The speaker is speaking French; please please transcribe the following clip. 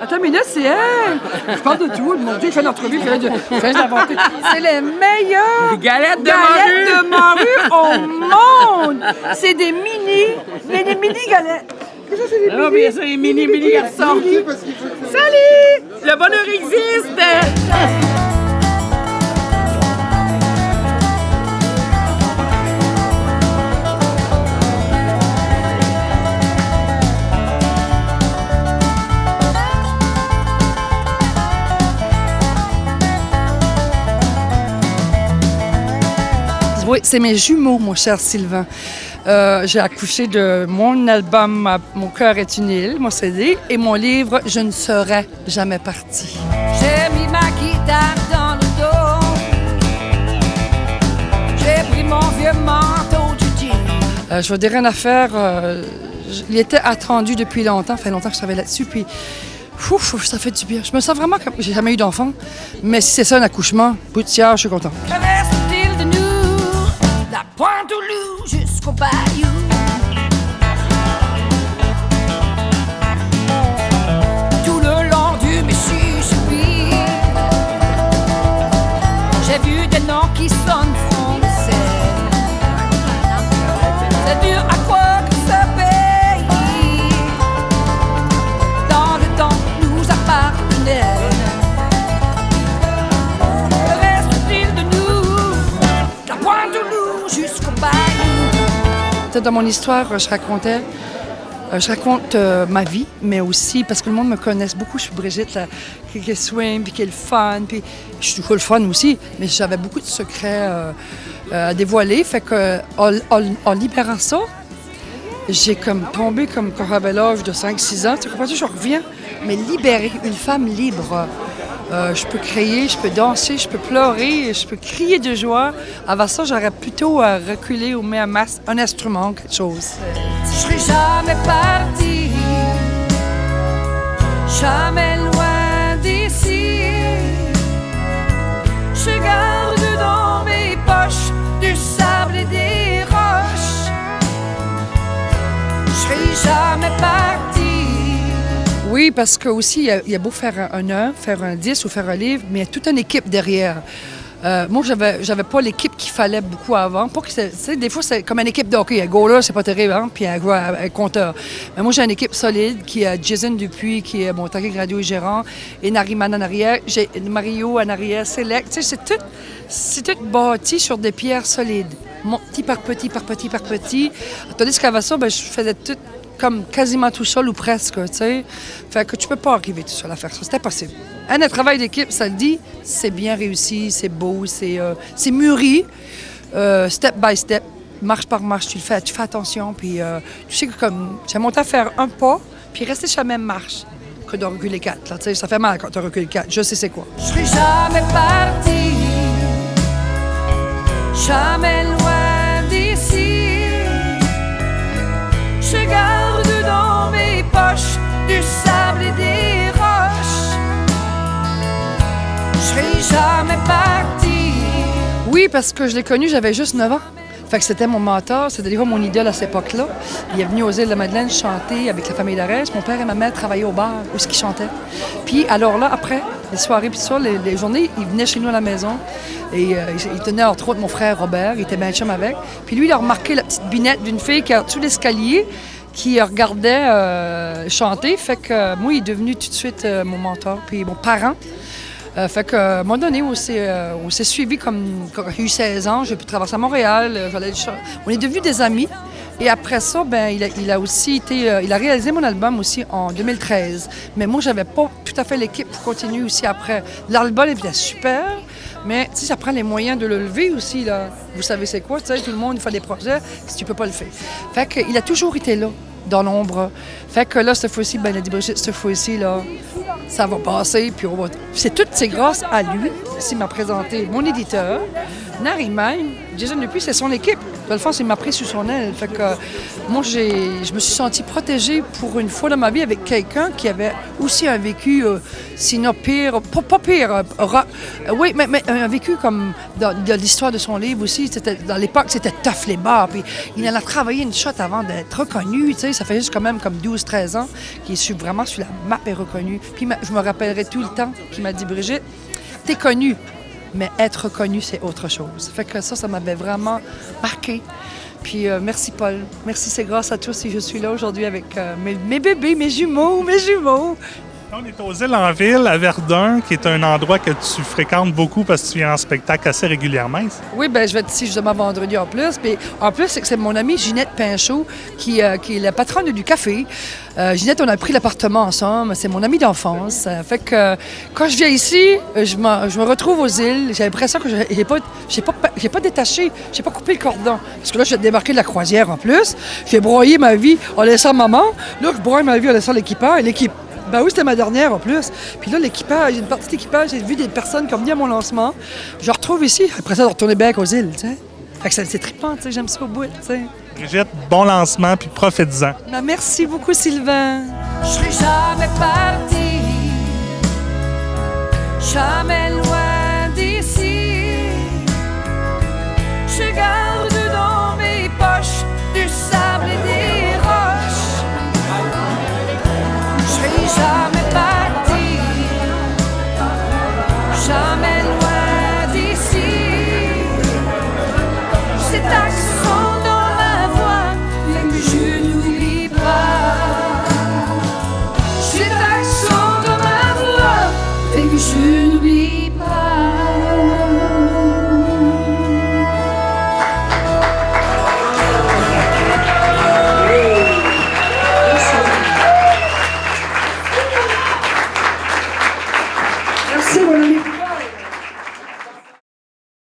Attends, mais là, c'est elle! Je parle de tout. Mon Dieu, il fait une entrevue, il fait l'inventer. C'est les meilleures galettes de morue au monde! C'est des mini galettes. Ça, c'est des Ah, bien sûr, les mini garçons. Salut! Le bonheur existe! Oui, c'est mes jumeaux, mon cher Sylvain. J'ai accouché de mon album « Mon cœur est une île », mon CD, et mon livre « Je ne serai jamais partie ». J'ai mis ma guitare dans le dos. J'ai pris mon vieux manteau du jean. Je vais dire une affaire. Il était attendu depuis longtemps. Ça fait longtemps que je travaille là-dessus. Puis, ça fait du bien. Je me sens vraiment comme... J'ai jamais eu d'enfant. Mais si c'est ça, un accouchement, boutière, je suis contente. Que reste-t-il de nous? La pointe au loup jusqu'au bayou. Tout le long du Mississippi, j'ai vu des noms qui sonnent français. C'est dur à croire que ce pays, dans le temps, nous appartenait. Que reste-t-il de nous? La pointe au loup jusqu'au bayou. Dans mon histoire, je raconte ma vie, mais aussi parce que le monde me connaisse beaucoup. Je suis Brigitte, là, qui swing, puis qui est le fun. Puis je suis le fun aussi, mais j'avais beaucoup de secrets à dévoiler. Fait que, en libérant ça, j'ai comme tombé comme quand j'avais l'âge de 5-6 ans. Tu comprends? Je reviens, mais libérée, une femme libre. Je peux crier, je peux danser, je peux pleurer, je peux crier de joie. Avant ça, j'aurais plutôt reculé ou mis un instrument, quelque chose. Je serai jamais parti, jamais loin d'ici. Je garde dans mes poches du sable et des roches. Je serai jamais parti. Oui, parce que aussi, il y a beau faire un œuvre, faire un disque ou faire un livre, mais il y a toute une équipe derrière. Moi, j'avais pas l'équipe qu'il fallait beaucoup avant. Pas que des fois, c'est comme une équipe de hockey. Un goaler, c'est pas terrible, hein? Puis un compteur. Mais moi, j'ai une équipe solide qui est Jason Dupuis, qui est mon technique radio et gérant, et Nariman en arrière. J'ai Mario en arrière, Select. Tu sais, c'est tout bâti sur des pierres solides. Petit par petit, par petit, par petit. Tandis qu'avant ça, je faisais tout comme quasiment tout seul ou presque, tu sais. Fait que tu peux pas arriver tout seul à faire ça. C'était possible. Un travail d'équipe, ça le dit, c'est bien réussi, c'est beau, c'est mûri, step by step, marche par marche, tu fais attention, puis tu sais que comme, j'ai monté à faire un pas, puis rester sur la même marche que de reculer 4, là, tu sais, ça fait mal quand tu recules 4, je sais c'est quoi. Je serai jamais parti, jamais loin d'ici. Je garde dans mes poches du sable et des roches. Je serai jamais parti. Oui, parce que je l'ai connu, j'avais juste 9 ans. Fait que c'était mon mentor, c'était déjà mon idole à cette époque-là. Il est venu aux Îles-de-la-Madeleine chanter avec la famille d'Arès. Mon père et ma mère travaillaient au bar où ils chantaient. Puis alors là, après, les soirées puis ça, les journées, il venait chez nous à la maison. Et il tenait entre autres mon frère Robert, il était bien chum avec. Puis lui, il a remarqué la petite binette d'une fille qui est sous l'escalier, qui regardait chanter. Fait que moi, il est devenu tout de suite mon mentor, puis mon parent. Fait qu'à un moment donné, on s'est suivis comme quand j'ai eu 16 ans, j'ai pu traverser à Montréal, on est devenus des amis. Et après ça, il a aussi été, il a réalisé mon album aussi en 2013. Mais moi, j'avais pas tout à fait l'équipe pour continuer aussi après. L'album était super, mais tu sais, ça prend les moyens de le lever aussi, là. Vous savez c'est quoi, tu sais, tout le monde, il fait des projets, si tu peux pas le faire. Fait qu'il a toujours été là, dans l'ombre. Fait que là, cette fois-ci, il a dit, Brigitte, cette fois-ci, là, ça va passer, puis on va... C'est grâce à lui, s'il m'a présenté mon éditeur, Nari même, Jason Dupuis, c'est son équipe. Dans le fond, il m'a pris sous son aile. Fait que moi, je me suis sentie protégée pour une fois dans ma vie avec quelqu'un qui avait aussi un vécu, sinon pire, pas pire, oui, mais un vécu comme dans l'histoire de son livre aussi. Dans l'époque, c'était tough les bars. Puis il en a travaillé une shot avant d'être reconnu. Tu sais, ça fait juste quand même comme 12-13 ans qu'il est vraiment sur la map et reconnu. Puis je me rappellerai tout le temps qu'il m'a dit, Brigitte, t'es connue. Mais être reconnu, c'est autre chose. Fait que ça m'avait vraiment marqué. Puis merci, Paul. Merci, c'est grâce à tous si je suis là aujourd'hui avec mes bébés, mes jumeaux. On est aux Îles en Ville, à Verdun, qui est un endroit que tu fréquentes beaucoup parce que tu viens en spectacle assez régulièrement. Oui, bien, je vais être ici justement vendredi en plus. Puis en plus, c'est mon amie Ginette Pinchot, qui est la patronne du café. Ginette, on a pris l'appartement ensemble. C'est mon amie d'enfance. Fait que quand je viens ici, je me retrouve aux îles. J'ai l'impression que j'ai pas détaché, j'ai pas coupé le cordon. Parce que là, je vais débarquer de la croisière en plus. J'ai broyé ma vie en laissant maman. Là, je broye ma vie en laissant l'équipage. Ben oui, c'était ma dernière en plus. Puis là, l'équipage, une partie de l'équipage, j'ai vu des personnes comme dit à mon lancement. Je retrouve ici. Après ça, de retourner back aux îles, tu sais. Fait que c'est trippant, tu sais. J'aime ça au bout, tu sais. Brigitte, bon lancement, puis profite-en. Ben, merci beaucoup, Sylvain. Je serai jamais parti.